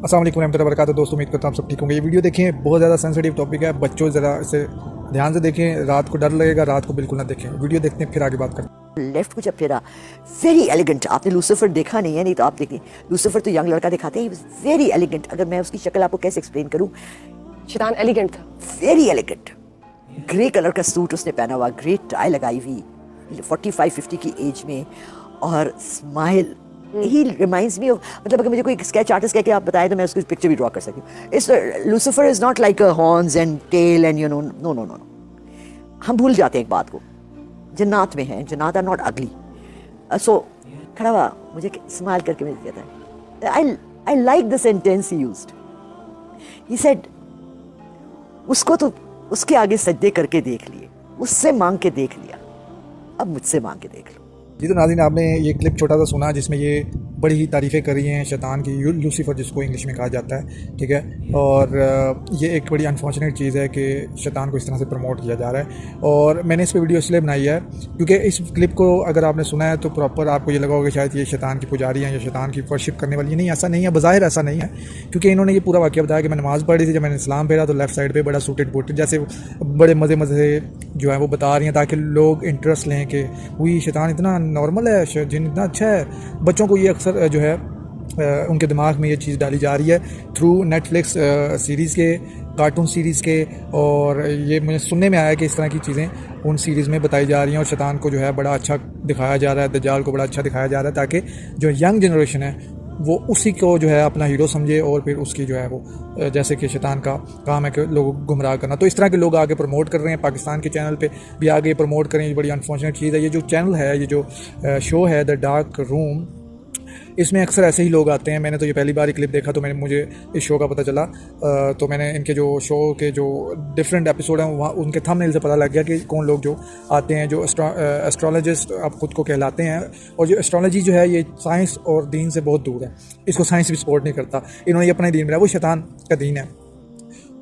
अस्सलाम वालेकुम रहमतुल्लाहि व बरकातहू। दोस्तों उम्मीद करता हूँ आप सब ठीक होंगे। ये वीडियो देखें, बहुत ज़्यादा सेंसिटिव टॉपिक है, बच्चों ज़रा इसे ध्यान से देखें, रात को डर लगेगा, रात को बिल्कुल ना देखें। वीडियो देखते हैं फिर आगे बात करते हैं। लेफ्ट को जब फेरा, वेरी एलिगेंट। आपने लूसीफर देखा नहीं है, नहीं तो आप देखिए, लूसीफर तो यंग लड़का दिखाते हैं, वेरी एलिगेंट। अगर मैं उसकी शक्ल आपको कैसे एक्सप्लेन करूं, शैतान एलिगेंट था, वेरी एलिगेंट। ग्रे कलर का सूट उसने पहना हुआ, ग्रे टाई लगाई हुई, 45-50 की एज में, और smile. He reminds me of, मतलब अगर मुझे कोई स्केच आर्टिस्ट कह के आप बताएं तो मैं उसकी पिक्चर भी ड्रॉ कर सकती हूँ। इस Lucifer is not like horns and tail and no no no no. हम भूल जाते हैं एक बात को, जन्नात में हैं, जन्नात आर नॉट अगली। सो खड़ा हुआ मुझे स्माइल करके मिल जाता है। I like the sentence he used. He said, उसको तो उसके आगे सजदे करके देख लिए, उससे मांग के देख लिया, अब मुझसे मांग के देख लो। जी तो नाज़रीन, आपने ये क्लिप छोटा सा सुना जिसमें ये बड़ी ही तारीफ़ें कर रही हैं शैतान की, लूसीफर जिसको इंग्लिश में कहा जाता है, ठीक है। और ये एक बड़ी अनफॉर्चुनेट चीज़ है कि शैतान को इस तरह से प्रमोट किया जा रहा है। और मैंने इस पर वीडियो इसलिए बनाई है क्योंकि इस क्लिप को अगर आपने सुना है तो प्रॉपर आपको ये लगा होगा शायद ये शैतान की पुजारी हैं या शैतान की वर्शिप करने वाली। नहीं, ऐसा नहीं है, बज़ाहिर ऐसा नहीं है, क्योंकि इन्होंने ये पूरा वाक़या बताया कि मैं नमाज़ पढ़ रही थी, जब मैंने इस्लाम फेरा तो लेफ़्ट साइड पर बड़ा सूटेड बूटेड जैसे बड़े मज़े मज़े जो है वो बता रही हैं ताकि लोग इंटरेस्ट लें कि वही शैतान इतना नॉर्मल है, जिन इतना अच्छा है। बच्चों को ये अक्सर जो है उनके दिमाग में ये चीज़ डाली जा रही है थ्रू नेटफ्लिक्स सीरीज़ के, कार्टून सीरीज़ के। और ये मुझे सुनने में आया कि इस तरह की चीज़ें उन सीरीज़ में बताई जा रही हैं और शैतान को जो है बड़ा अच्छा दिखाया जा रहा है, दज्जाल को बड़ा अच्छा दिखाया जा रहा है ताकि जो यंग जनरेशन है वो उसी को जो है अपना हीरो समझे और फिर उसकी जो है वो जैसे कि शैतान का काम है कि लोगों को गुमराह करना। तो इस तरह के लोग आगे प्रमोट कर रहे हैं, पाकिस्तान के चैनल पे भी आगे प्रमोट करें। ये बड़ी अनफॉर्चुनेट चीज़ है। ये जो चैनल है, ये जो शो है द डार्क रूम, इसमें अक्सर ऐसे ही लोग आते हैं। मैंने तो ये पहली बार ही क्लिप देखा तो मुझे इस शो का पता चला, तो मैंने इनके जो शो के जो डिफरेंट एपिसोड हैं वहाँ उनके थंबनेल से पता लग गया कि कौन लोग जो आते हैं, जो एस्ट्रोलॉजिस्ट आप खुद को कहलाते हैं। और जो एस्ट्रोलॉजी जो है ये साइंस और दीन से बहुत दूर है, इसको साइंस भी सपोर्ट नहीं करता। इन्होंने अपना दीन बनाया, वो शैतान का दीन है।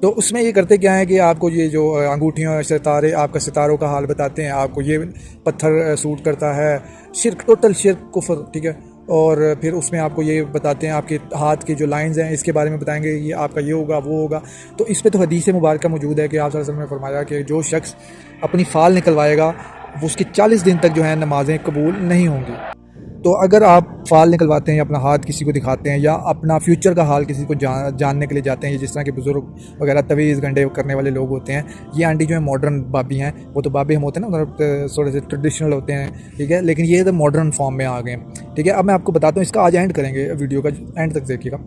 तो उसमें ये करते क्या है कि आपको ये जो अंगूठियों सितारे, आपका सितारों का हाल बताते हैं, आपको ये पत्थर सूट करता है, शिर्क, टोटल शिर्क, कुफर, ठीक है। और फिर उसमें आपको ये बताते हैं, आपके हाथ की जो लाइंस हैं इसके बारे में बताएंगे, ये आपका ये होगा वो होगा। तो इस पे तो हदीस मुबारक मौजूद है कि आप सल्लल्लाहु अलैहि वसल्लम ने फरमाया कि जो शख्स अपनी फाल निकलवाएगा वो उसकी 40 दिन तक जो है नमाजें कबूल नहीं होंगी। तो अगर आप फाल निकलवाते हैं या अपना हाथ किसी को दिखाते हैं या अपना फ्यूचर का हाल किसी को जानने के लिए जाते हैं, जिस तरह के बुज़ुर्ग वगैरह तवीज़ गंडे करने वाले लोग होते हैं, ये आंटी जो है मॉडर्न बाबी हैं। वो तो बाबी हम होते हैं ना, मतलब थोड़े से ट्रेडिशनल होते हैं, ठीक है, लेकिन ये तो मॉडर्न फॉर्म में आ गए हैं, ठीक है। अब मैं आपको बताता हूँ, इसका आज एंड करेंगे, वीडियो का एंड तक देखिएगा।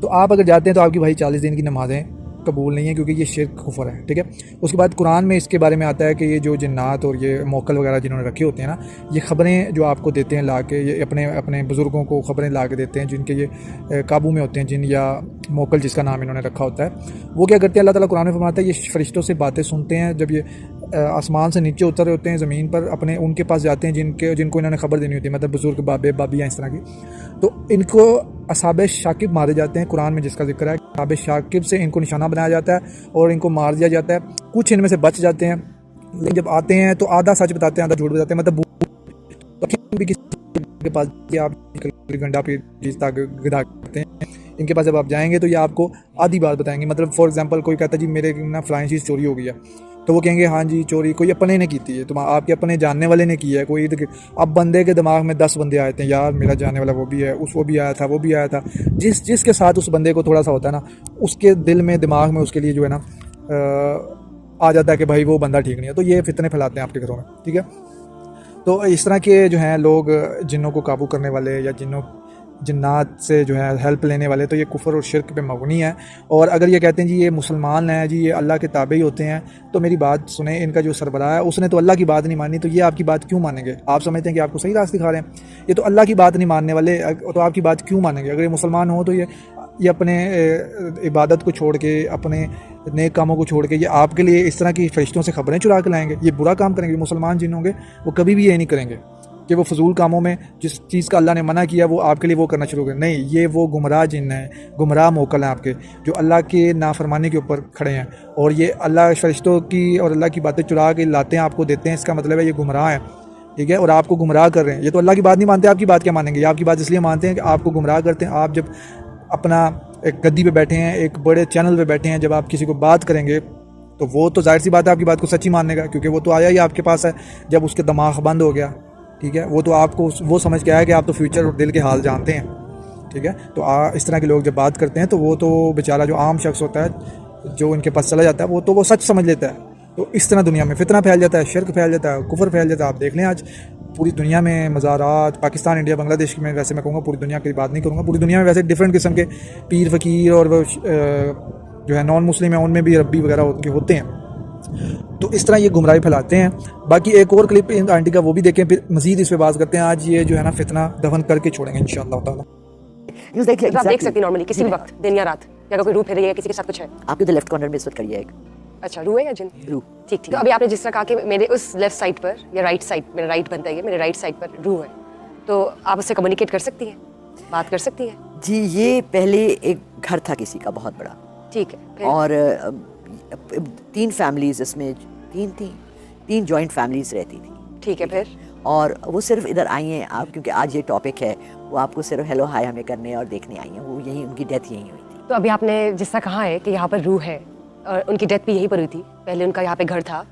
तो आप अगर जाते हैं तो आपकी भाई 40 दिन की नमाज़ें कबूल नहीं है, क्योंकि ये शिर्क कुफर है, ठीक है। उसके बाद कुरान में इसके बारे में आता है कि ये जो जिन्नात और ये मोकल वगैरह जिन्होंने रखे होते हैं ना, ये ख़बरें जो आपको देते हैं ला के, ये अपने अपने बुज़ुर्गों को ख़बरें ला के देते हैं जिनके ये काबू में होते हैं, जिन या मोकल जिसका नाम इन्होंने रखा होता है। वो क्या करते हैं, अल्लाह ताला कुरान में फरमाता है, ये फरिश्तों से बातें सुनते हैं जब ये आसमान से नीचे उतर रहे होते हैं ज़मीन पर, अपने उनके पास जाते हैं जिनको इन्होंने ख़बर देनी होती है, मतलब बुज़ुर्ग, बाबे बाबियाँ इस तरह की। तो इनको असहाबे शाकिब मारे जाते हैं, कुरान में जिसका जिक्र है, असहाबे शाकिब से इनको निशाना बनाया जाता है और इनको मार दिया जाता है। कुछ इनमें से बच जाते हैं, लेकिन जब आते हैं तो आधा सच बताते हैं, आधा झूठ बताते हैं, मतलब भी किसी के पास आप गंडा पे गिदा करते हैं, इनके पास जब आप जाएंगे तो ये आपको आधी बात बताएंगे। मतलब फॉर एग्जांपल कोई कहता है जी मेरे ना फलानी चीज़ चोरी हो गई है, तो वो कहेंगे हाँ जी चोरी कोई अपने ने की थी, तुम आपके अपने जानने वाले ने की है कोई। अब बंदे के दिमाग में 10 बंदे आए थे, यार मेरा जानने वाला वो भी है, वो भी आया था, वो भी आया था। जिसके साथ उस बंदे को थोड़ा सा होता है ना, उसके दिल में, दिमाग में उसके लिए जो है ना आ जाता है कि भाई वो बंदा ठीक नहीं है। तो ये फितने फैलाते हैं आपके घरों में, ठीक है। तो इस तरह के जो हैं लोग, जिन्नों को काबू करने वाले या जिन्नात से जो है हेल्प लेने वाले, तो ये कुफर और शिर्क पे मबनी है। और अगर ये कहते हैं जी ये मुसलमान हैं, जी ये अल्लाह के ताबे ही होते हैं, तो मेरी बात सुने, इनका जो सरबराह है उसने तो अल्लाह की बात नहीं मानी, तो ये आपकी बात क्यों मानेंगे? आप समझते हैं कि आपको सही रास्ते दिखा रहे हैं, ये तो अल्लाह की बात नहीं मानने वाले, तो आपकी बात क्यों मानेंगे? अगर ये मुसलमान हो तो ये अपने इबादत को छोड़ के, अपने नेक कामों को छोड़ के ये आपके लिए इस तरह की फरिश्तों से खबरें चुरा के लाएंगे, ये बुरा काम करेंगे। मुसलमान जिन होंगे वो कभी भी ये नहीं करेंगे कि वो फजूल कामों में जिस चीज़ का अल्लाह ने मना किया वो आपके लिए वो करना शुरू करें। नहीं, ये वो गुमराह जिन हैं, गुमराह मोकल हैं आपके, जो अल्लाह के नाफरमानी के ऊपर खड़े हैं और ये अल्लाह फरिश्तों की और अल्लाह की बातें चुरा के लाते हैं, आपको देते हैं। इसका मतलब है ये गुमराह है, ठीक है, और आपको गुमराह कर रहे हैं। ये तो अल्लाह की बात नहीं मानते, आपकी बात क्या मानेंगे? ये आपकी बात इसलिए मानते हैं कि आपको गुमराह करते हैं। आप जब अपना एक गद्दी पे बैठे हैं, एक बड़े चैनल पे बैठे हैं, जब आप किसी को बात करेंगे तो वो तो जाहिर सी बात है आपकी बात को सच्ची मानेगा, क्योंकि वो तो आया ही आपके पास है। जब उसके दिमाग बंद हो गया, ठीक है, वो तो आपको वो समझ के आया कि आप तो फ्यूचर और दिल के हाल जानते हैं, ठीक है। तो इस तरह के लोग जब बात करते हैं तो वो तो बेचारा जो आम शख्स होता है जो इनके पास चला जाता है वो तो वो सच समझ लेता है। तो इस तरह दुनिया में फितना फैल जाता है, शिर्क फैल जाता है, कुफर फैल जाता है। आप देख लें आज पूरी दुनिया में मज़ारात, पाकिस्तान, इंडिया, बांग्लादेश में, वैसे मैं कहूँगा पूरी दुनिया की बात नहीं करूँगा, पूरी दुनिया में वैसे डिफरेंट किस्म के पीर फ़कीर और वो जो है नॉन मुस्लिम है उनमें भी रब्बी वगैरह होते हैं। तो इस तरह ये गुमराही फैलाते हैं। बाकी एक और क्लिप इन आंटी का वो भी देखें, फिर मज़ीद इस पर बात करते हैं। आज ये जो है ना फितना दफन करके छोड़ेंगे इंशाअल्लाह ताला। आप देख सकती हैं नॉर्मली किसी भी वक्त, दिन या रात, या अगर कोई रूह फेर रही है, किसी के साथ कुछ है। आपके तो लेफ्ट कॉर्नर में इस वक्त करिए एक। अच्छा, रूह है या जिन? रूह। ठीक ठीक। तो अभी आपने जिस तरह कहा कि मेरे उस लेफ्ट साइड पर या राइट साइड, मेरा राइट बनता है, मेरे राइट साइड पर रूह है, तो आप उससे कम्युनिकेट कर सकती हैं, बात कर सकती हैं? जी, ये पहले एक घर था किसी का बहुत बड़ा, ठीक है, फिर? और 3 फैमिलीज इसमें, तीन जॉइंट फैमिलीज रहती थी। ठीक है, फिर? और वो सिर्फ इधर आई हैं आप, क्योंकि आज ये टॉपिक है, वो आपको सिर्फ हेलो हाय हमें करने और देखने आई हैं। वो यहीं, उनकी डेथ यहीं हुई थी। तो अभी आपने जिस तरह कहा है कि यहाँ पर रूह है और उनकी डेथ भी यहीं पर हुई थी, पहले उनका यहाँ पे घर था,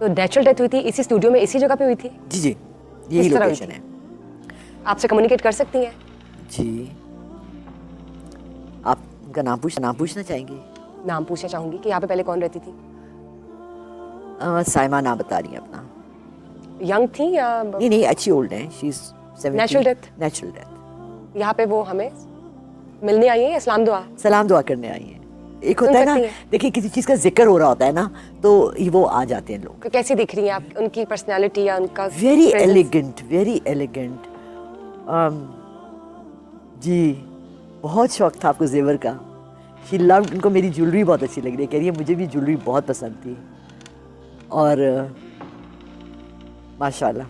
तो नेचुरल डेथ हुई थी इसी स्टूडियो में, इसी जगह पे हुई थी? जी जी, यही इस तरह हुई लोकेशन थी। है। आपसे कम्युनिकेट कर सकती हैं? जी, आप उनका नाम पूछना चाहेंगे? नाम पूछना चाहूँगी कि यहाँ पे पहले कौन रहती थी? साइमा नाम बता रही है अपना। यंग थी या? नहीं, अच्छी ओल्ड है। She is 70। Natural death? Natural death. यहाँ पे वो हमें मिलने आई है या सलाम दुआ करने आई है। एक होता है ना, देखिए किसी चीज़ का जिक्र हो रहा होता है ना, तो वो आ जाते हैं लोग। कैसी दिख रही हैं आप, उनकी पर्सनालिटी या उनका? Very elegant. जी, बहुत शौक था आपको जेवर का। शी लव्ड, उनको मेरी ज्वेलरी बहुत अच्छी लग रही है, कह रही है मुझे भी ज्वेलरी बहुत पसंद थी। और माशाल्लाह,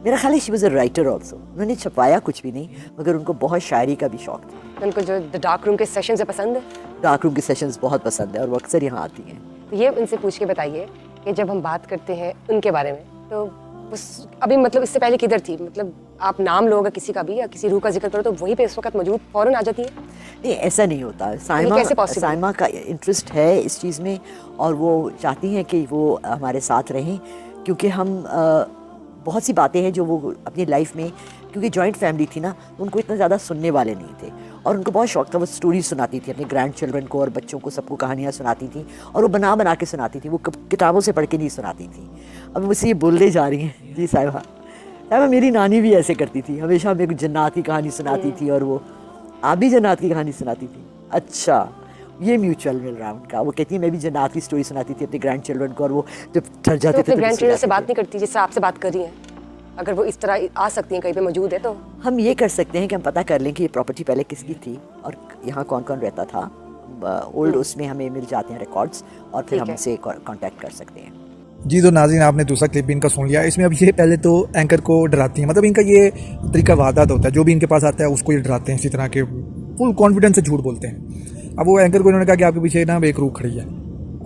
मेरा ख्याल है she was a writer also. उन्होंने छपाया कुछ भी नहीं, मगर उनको बहुत शायरी का भी शौक था। उनको जो द डार्क रूम के सेशंस है पसंद है? डार्क रूम के सेशंस बहुत पसंद है और वो अक्सर यहाँ आती हैं। तो ये उनसे पूछ के बताइए कि जब हम बात करते हैं उनके बारे में, तो उस अभी मतलब इससे पहले किधर थी? मतलब आप नाम लोगे किसी का भी या किसी रूह का जिक्र करो तो वहीं पे इस वक्त मौजूद फौरन आ जाती है? नहीं, ऐसा नहीं होता। साइमा का इंटरेस्ट है इस चीज़ में और वो चाहती हैं कि वो हमारे साथ रहें, क्योंकि हम बहुत सी बातें हैं जो वो अपनी लाइफ में, क्योंकि जॉइंट फैमिली थी ना, उनको इतना ज़्यादा सुनने वाले नहीं थे और उनको बहुत शौक था। वो स्टोरी सुनाती थी अपने ग्रैंड चिल्ड्रन को और बच्चों को, सबको कहानियाँ सुनाती थी और वो बना के सुनाती थी, वो किताबों से पढ़ के नहीं सुनाती थी। अब मुझसे ये बोलने जा रही हैं। जी साहिबा, मेरी नानी भी ऐसे करती थी, हमेशा मेरे को जन्नत की कहानी सुनाती थी और वो आप भी जन्नत की कहानी सुनाती थी। अच्छा, ये म्यूचुअल मिल रहा है उनका। वो कहती है मैं भी जन्नत की स्टोरी सुनाती थी अपने ग्रैंड चिल्ड्रन को और वो जब ठहर जाते थे ग्रैंड चिल्ड्रन से बात नहीं करती जिससे आपसे बात कर रही हैं? अगर वो इस तरह आ सकती हैं, कहीं पे मौजूद है, तो हम ये कर सकते हैं कि हम पता कर लें कि ये प्रॉपर्टी पहले किसकी थी और यहाँ कौन कौन रहता था। ओल्ड उसमें हमें मिल जाते हैं रिकॉर्ड्स और फिर हम उनसे कांटेक्ट कर सकते हैं। जी, तो नाज़रीन आपने दूसरा क्लिप भी इनका सुन लिया। इसमें अब ये पहले तो एंकर को डराती हैं, मतलब इनका ये तरीका वादात होता है, जो भी इनके पास आता है उसको ये डराते हैं, इसी तरह के फुल कॉन्फिडेंस से झूठ बोलते हैं। अब वो एंकर को इन्होंने कहा कि आपके पीछे ना एक रूह खड़ी है।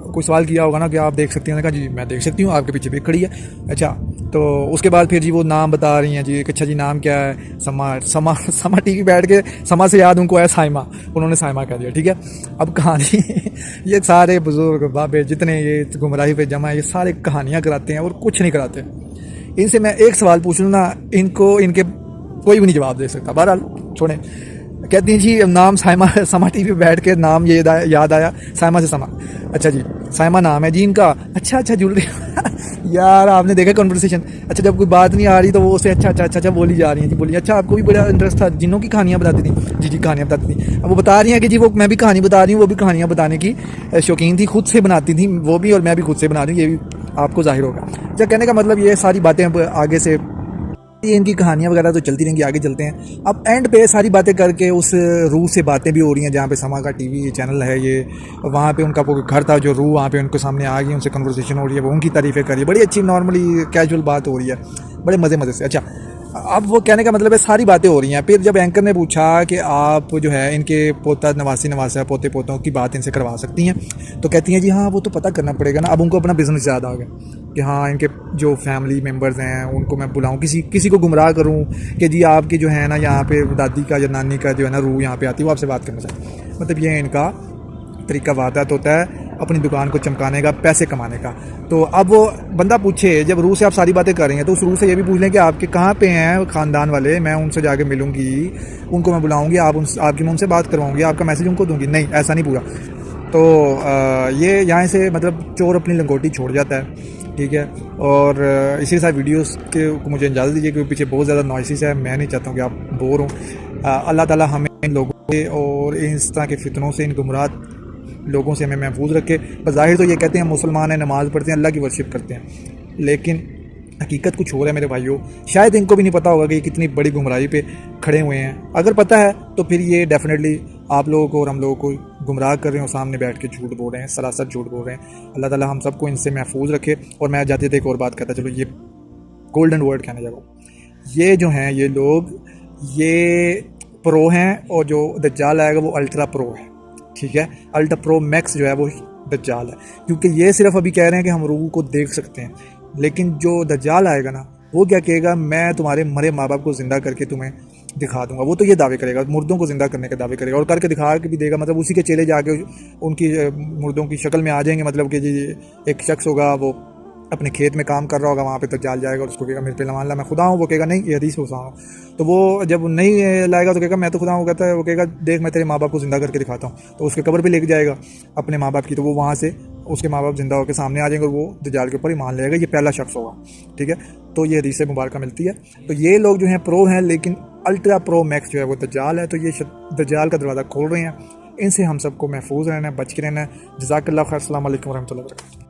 कोई सवाल किया होगा ना कि आप देख सकती हैं, कहा जी मैं देख सकती हूँ, आपके पीछे भी खड़ी है। अच्छा, तो उसके बाद फिर जी वो नाम बता रही हैं जी। अच्छा जी, नाम क्या है? समा टीवी बैठ के समा से याद उनको है साइमा, उन्होंने साइमा कह दिया, ठीक है। अब कहानी ये सारे बुजुर्ग बाबे जितने ये गुमराही पे जमा है, ये सारे कहानियाँ कराते हैं और कुछ नहीं कराते। इनसे मैं एक सवाल पूछ लूँ ना, इनके कोई भी नहीं जवाब दे सकता। बहरहाल छोड़ें। कहती हैं जी नाम समा टीवी पे बैठ के नाम ये याद आया, साइमा से समा। अच्छा जी, साइमा नाम है जी इनका। अच्छा ज्वेलरी यार आपने देखा कन्वर्सेशन। अच्छा, जब कोई बात नहीं आ रही तो वो उसे अच्छा बोली जा रही हैं जी, बोलिए। अच्छा, आपको भी बड़ा इंटरेस्ट था, जिन्हों की कहानियाँ बताती थी? जी कहानियाँ बताती थी। अब वो बता रही हैं कि जी वो मैं भी कहानी बता रही हूँ, वो भी कहानियाँ बताने की शौकीन थी, खुद से बनाती थी वो भी और मैं भी खुद से बना रही हूँ, ये भी आपको जाहिर होगा। अच्छा, कहने का मतलब ये सारी बातें आगे से इनकी कहानियाँ वगैरह तो चलती रहेंगी, आगे चलते हैं। अब एंड पे सारी बातें करके उस रूह से बातें भी हो रही हैं जहाँ पे समा का टीवी चैनल है ये, वहाँ पे उनका वो घर था जो रूह, वहाँ पे उनके सामने आ गई, उनसे कन्वर्सेशन हो रही है, वो उनकी तारीफ़ें कर रही है, बड़ी अच्छी नॉर्मली कैजुअल बात हो रही है, बड़े मज़े से। अच्छा, अब वो कहने का मतलब है सारी बातें हो रही हैं। फिर जब एंकर ने पूछा कि आप जो है इनके पोता नवासा पोते पोतों की बात इनसे करवा सकती हैं, तो कहती हैं जी हाँ वो तो पता करना पड़ेगा ना। अब उनको अपना बिजनेस याद आ गया कि हाँ इनके जो फैमिली मेम्बर्स हैं उनको मैं बुलाऊं, किसी को गुमराह करूं कि जी आपकी जो है ना यहाँ पे दादी का या नानी का जो है ना रूह यहाँ पे आती है, वो आपसे बात करना चाहती है। मतलब ये इनका तरीका वारदात होता है अपनी दुकान को चमकाने का, पैसे कमाने का। तो अब वो बंदा पूछे, जब रूह से आप सारी बातें कर रही हैं तो उस रूह से ये भी पूछ लें कि आपके कहाँ पे हैं ख़ानदान वाले, मैं उनसे जाके मिलूंगी, उनको मैं बुलाऊंगी, आपकी मैं उनसे बात करवाऊंगी, आपका मैसेज उनको दूंगी। नहीं, ऐसा नहीं पूरा। तो ये यहाँ से मतलब चोर अपनी लंगोटी छोड़ जाता है, ठीक है। और इसी के साथ वीडियोस के मुझे इजाज़त दीजिए क्योंकि पीछे बहुत ज़्यादा नॉइसेस है, मैं नहीं चाहता हूँ कि आप बोर हों। अल्लाह ताला हमें इन लोगों से और इस तरह के फितनों से, इन गुमराह लोगों से हमें महफूज रखे। बज़ाहिर तो ये कहते हैं मुसलमान हैं, नमाज़ पढ़ते हैं, अल्लाह की वर्शिप करते हैं, लेकिन हकीकत कुछ और है मेरे भाइयों। शायद इनको भी नहीं पता होगा कि कितनी बड़ी गुमराही पे खड़े हुए हैं। अगर पता है तो फिर ये डेफिनेटली आप लोगों को और हम लोगों को गुमराह कर रहे हैं और सामने बैठ के झूठ बोल रहे हैं, सरासर झूठ बोल रहे हैं। अल्लाह ताला हम सबको इनसे महफूज रखे। और मैं जाते थे एक और बात कहता, चलो ये गोल्डन वर्ड कहने जा रहा हूँ। ये जो हैं ये लोग, ये प्रो हैं और जो दज्जाल आएगा वो अल्ट्रा प्रो है, ठीक है। अल्ट्रा प्रो मैक्स जो है वो दज्जाल है, क्योंकि ये सिर्फ अभी कह रहे हैं कि हम रूह को देख सकते हैं, लेकिन जो दज्जाल आएगा ना वो क्या कहेगा, मैं तुम्हारे मरे माँ बाप को ज़िंदा करके तुम्हें दिखा दूंगा। वो तो ये दावे करेगा, मुर्दों को ज़िंदा करने के दावे करेगा और करके दिखा के भी देगा। मतलब उसी के चेले जाके उनकी मुर्दों की शक्ल में आ जाएंगे। मतलब कि जी एक शख्स होगा, वो अपने खेत में काम कर रहा होगा, वहाँ पे दज्जाल जाएगा और उसको कहेगा मेरे पे मान ला मैं खुदा हूँ। वो कहेगा नहीं, ये हदीस में हूँ। तो वो जब नहीं लाएगा तो कहेगा मैं तो खुदा हूँ। कहता है, वो कहेगा देख मैं तेरे माँ बाप को ज़िंदा करके दिखाता हूँ। तो उसके कब्र पे लेके जाएगा अपने माँ बाप की, तो वो वहाँ से उसके माँ बाप ज़िंदा होकर सामने आ जाएंगे और वो दज्जाल के ऊपर ही मान लेगा। ये पहला शख्स होगा, ठीक है। तो ये हदीस मुबारक मिलती है। तो ये लोग जो हैं प्रो हैं, लेकिन अल्ट्रा प्रो मैक्स जो है वो दज्जाल है। तो ये दज्जाल का दरवाज़ा खोल रहे हैं। इनसे हम सबको महफूज रहना है, बच के रहना है। जज़ाकल्लाह खैर। अस्सलाम वालेकुम रहमतुल्लाहि व बरकातहू।